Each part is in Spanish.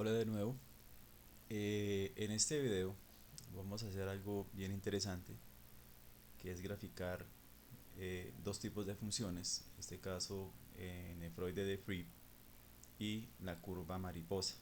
Hola de nuevo. En este video vamos a hacer algo bien interesante, que es graficar dos tipos de funciones, en este caso en el Freud de Free y la curva mariposa.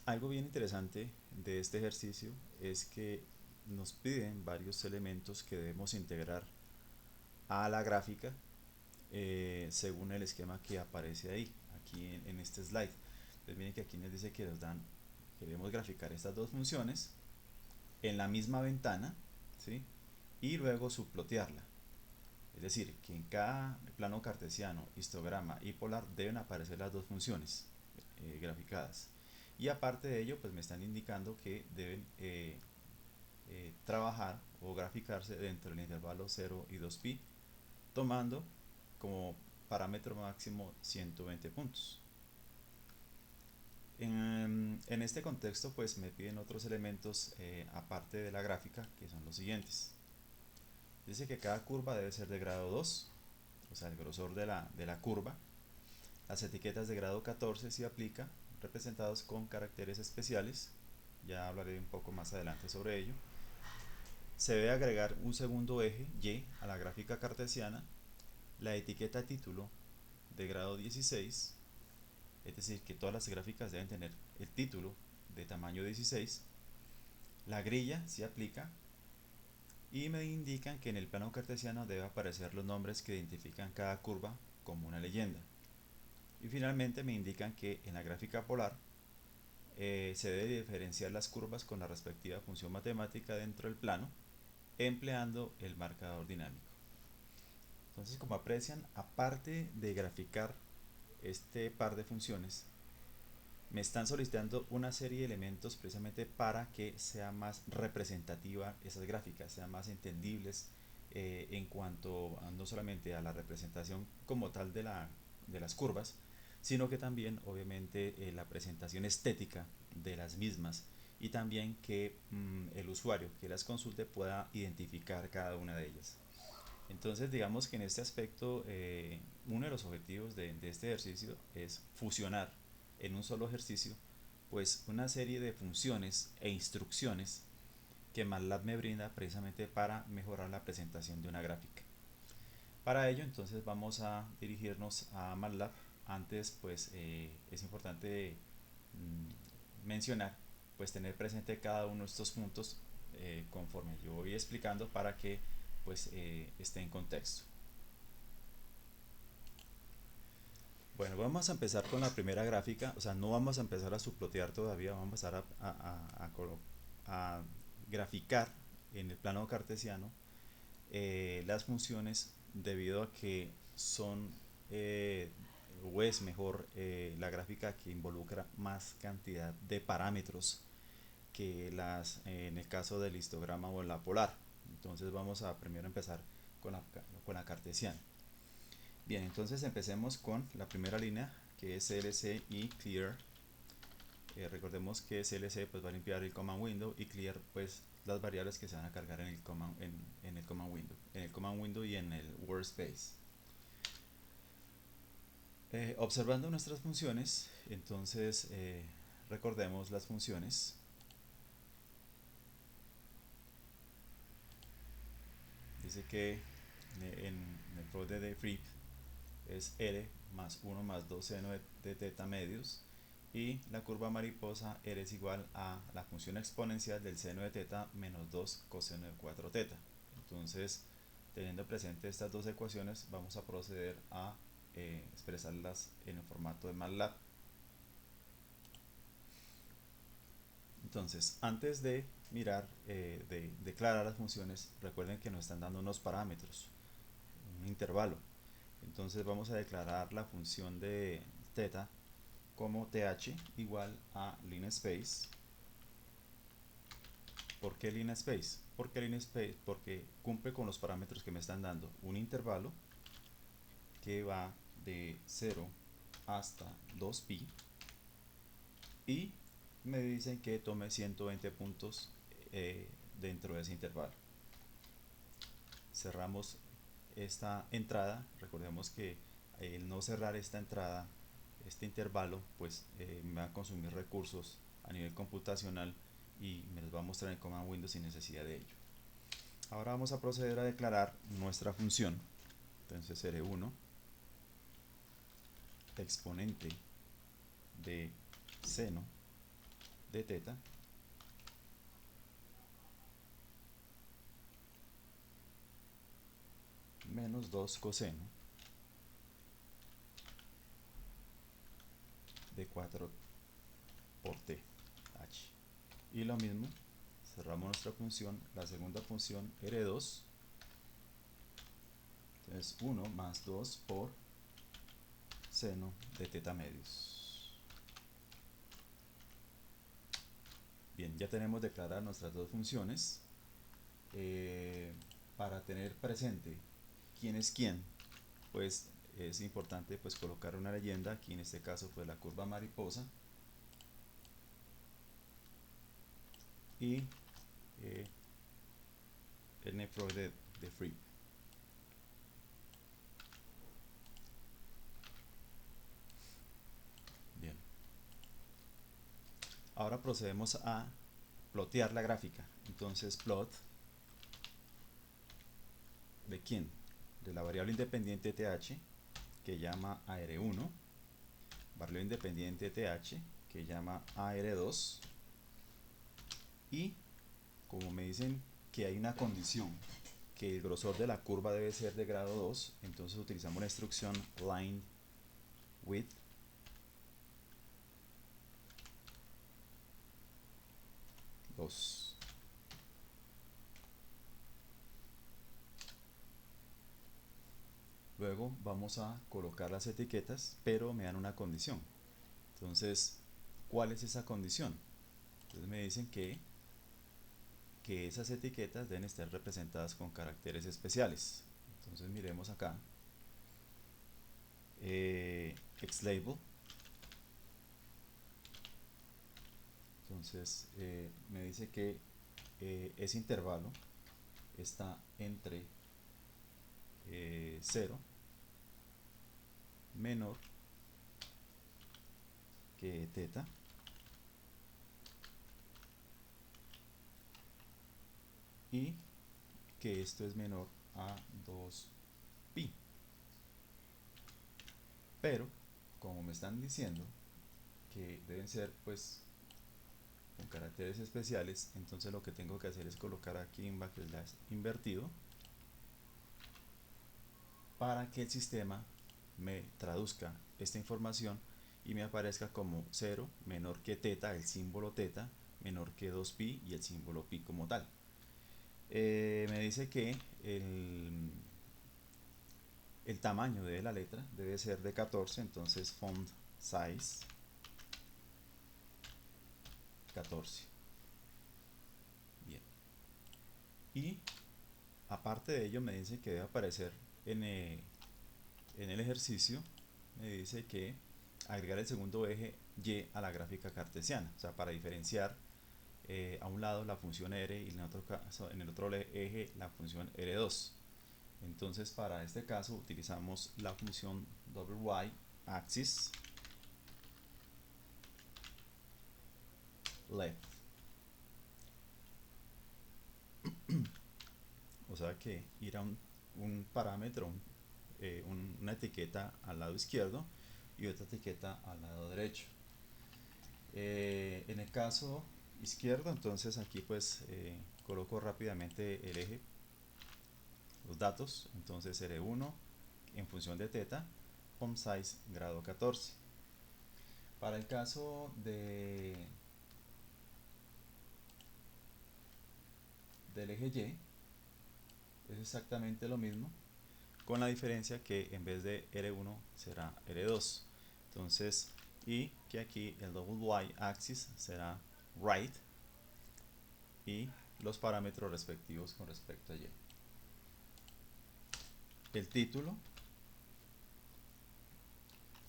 Algo bien interesante de este ejercicio es que nos piden varios elementos que debemos integrar a la gráfica según el esquema que aparece ahí, aquí en este slide. Entonces miren que aquí nos dice que nos dan, queremos graficar estas dos funciones en la misma ventana, ¿sí? Y luego subplotearla. Es decir, que en cada plano cartesiano, histograma y polar deben aparecer las dos funciones graficadas. Y aparte de ello, pues me están indicando que deben trabajar o graficarse dentro del intervalo 0 y 2pi, tomando como parámetro máximo 120 puntos. En este contexto, pues me piden otros elementos aparte de la gráfica, que son los siguientes. Dice que cada curva debe ser de grado 2, o sea, el grosor de la curva. Las etiquetas de grado 14 si aplica, representados con caracteres especiales. Ya hablaré un poco más adelante sobre ello. Se debe agregar un segundo eje, Y, a la gráfica cartesiana. La etiqueta título de grado 16, es decir, que todas las gráficas deben tener el título de tamaño 16. La grilla si aplica, y me indican que en el plano cartesiano debe aparecer los nombres que identifican cada curva como una leyenda. Y finalmente me indican que en la gráfica polar se debe diferenciar las curvas con la respectiva función matemática dentro del plano, empleando el marcador dinámico. Entonces, como aprecian, aparte de graficar este par de funciones, me están solicitando una serie de elementos precisamente para que sea más representativa esas gráficas, sean más entendibles en cuanto a, no solamente a la representación como tal de las curvas, sino que también obviamente la presentación estética de las mismas y también que el usuario que las consulte pueda identificar cada una de ellas. Entonces digamos que en este aspecto uno de los objetivos de este ejercicio es fusionar en un solo ejercicio pues una serie de funciones e instrucciones que MATLAB me brinda precisamente para mejorar la presentación de una gráfica. Para ello entonces vamos a dirigirnos a MATLAB. Antes pues es importante mencionar pues tener presente cada uno de estos puntos conforme yo voy explicando para que pues esté en contexto. Bueno, vamos a empezar con la primera gráfica, o sea, no vamos a empezar a subplotear todavía, vamos a empezar a graficar en el plano cartesiano las funciones debido a que son o es mejor la gráfica que involucra más cantidad de parámetros que las en el caso del histograma o la polar. Entonces vamos a primero empezar con la cartesiana. Bien, entonces empecemos con la primera línea que es CLC y Clear. Recordemos que CLC pues va a limpiar el command window y Clear pues las variables que se van a cargar en el command window y en el workspace. Observando nuestras funciones, entonces recordemos las funciones. Dice que en el flow de free es R más 1 más 2 seno de teta medios, y la curva mariposa R es igual a la función exponencial del seno de teta menos 2 coseno de 4 teta. Entonces, teniendo presente estas dos ecuaciones, vamos a proceder a expresarlas en el formato de MATLAB. Entonces, antes de mirar, de declarar las funciones, recuerden que nos están dando unos parámetros, un intervalo. Entonces vamos a declarar la función de teta como th igual a linspace. ¿Por qué linspace? Porque linspace porque cumple con los parámetros que me están dando, un intervalo que va de 0 hasta 2pi, y me dicen que tome 120 puntos dentro de ese intervalo. Cerramos esta entrada. Recordemos que el no cerrar esta entrada este intervalo pues me va a consumir recursos a nivel computacional y me los va a mostrar en Command Windows sin necesidad de ello. Ahora vamos a proceder a declarar nuestra función. Entonces seré 1 exponente de seno de teta menos 2 coseno de 4 por t h. Y lo mismo, cerramos nuestra función, la segunda función r2, entonces 1 más 2 por seno de teta medios. Bien, ya tenemos declaradas nuestras dos funciones. Para tener presente quién es quién, pues es importante pues colocar una leyenda, aquí en este caso pues la curva mariposa, y el nefroid de free. Bien, ahora procedemos a plotear la gráfica. Entonces plot de quién, de la variable independiente th que llama AR1, variable independiente th que llama AR2, y como me dicen que hay una condición que el grosor de la curva debe ser de grado 2, entonces utilizamos la instrucción line width dos. Luego vamos a colocar las etiquetas, pero me dan una condición. Entonces, ¿cuál es esa condición? Entonces me dicen que esas etiquetas deben estar representadas con caracteres especiales. Entonces miremos acá. Xlabel. Entonces me dice que ese intervalo está entre 0 menor que teta y que esto es menor a 2pi. Pero como me están diciendo que deben ser pues con caracteres especiales, entonces lo que tengo que hacer es colocar aquí en backslash invertido para que el sistema me traduzca esta información y me aparezca como 0 menor que teta, el símbolo teta, menor que 2pi y el símbolo pi como tal. Me dice que el tamaño de la letra debe ser de 14, entonces font size 14. Bien. Y aparte de ello me dice que debe aparecer en el ejercicio, me dice que agregar el segundo eje y a la gráfica cartesiana, o sea, para diferenciar a un lado la función r y en el otro caso, en el otro eje la función r2. Entonces para este caso utilizamos la función y axis left, o sea que ir a un parámetro, una etiqueta al lado izquierdo y otra etiqueta al lado derecho. En el caso izquierdo, entonces aquí pues coloco rápidamente el eje, los datos, entonces R1 en función de teta, font size grado 14. Para el caso del eje Y es exactamente lo mismo, con la diferencia que en vez de R1 será R2. Entonces, y que aquí el y axis será right y los parámetros respectivos con respecto a Y. El título,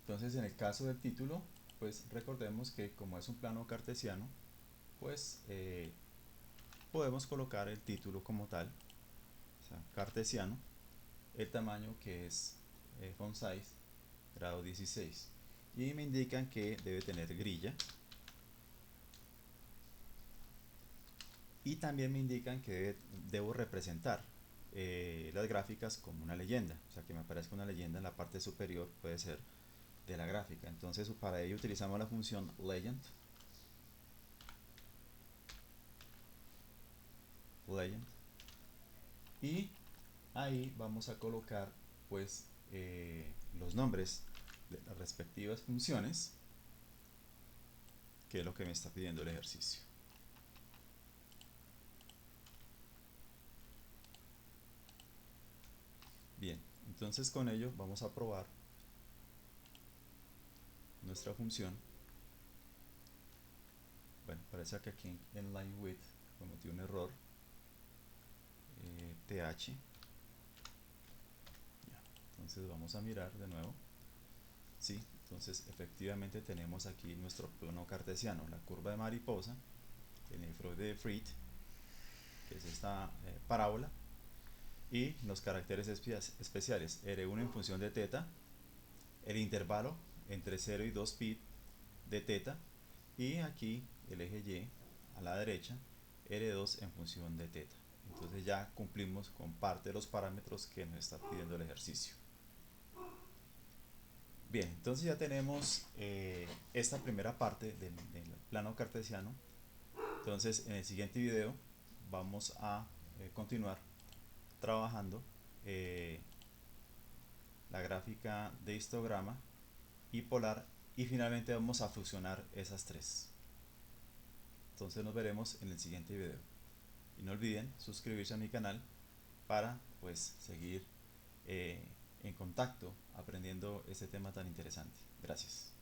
entonces en el caso del título, pues recordemos que como es un plano cartesiano, pues podemos colocar el título como tal, o sea, cartesiano, el tamaño que es font size grado 16. y me indican que debe tener grilla, y también me indican que debo representar las gráficas como una leyenda, o sea que me aparezca una leyenda en la parte superior, puede ser de la gráfica. Entonces para ello utilizamos la función legend, y ahí vamos a colocar pues los nombres de las respectivas funciones, que es lo que me está pidiendo el ejercicio. Bien, entonces con ello vamos a probar nuestra función. Bueno, parece que aquí en line width cometí un error, th. Ya. Entonces vamos a mirar de nuevo. Sí, entonces efectivamente tenemos aquí nuestro plano cartesiano, la curva de mariposa, el nephroide de Freed, que es esta parábola, y los caracteres especiales, R1 en función de θ, el intervalo entre 0 y 2 pi de θ, y aquí el eje Y a la derecha, R2 en función de θ. Entonces ya cumplimos con parte de los parámetros que nos está pidiendo el ejercicio. Bien, entonces ya tenemos esta primera parte del plano cartesiano. Entonces en el siguiente video vamos a continuar trabajando eh, la gráfica de histograma y polar, y finalmente vamos a fusionar esas tres. Entonces nos veremos en el siguiente video. Y no olviden suscribirse a mi canal para pues seguir en contacto aprendiendo este tema tan interesante. Gracias.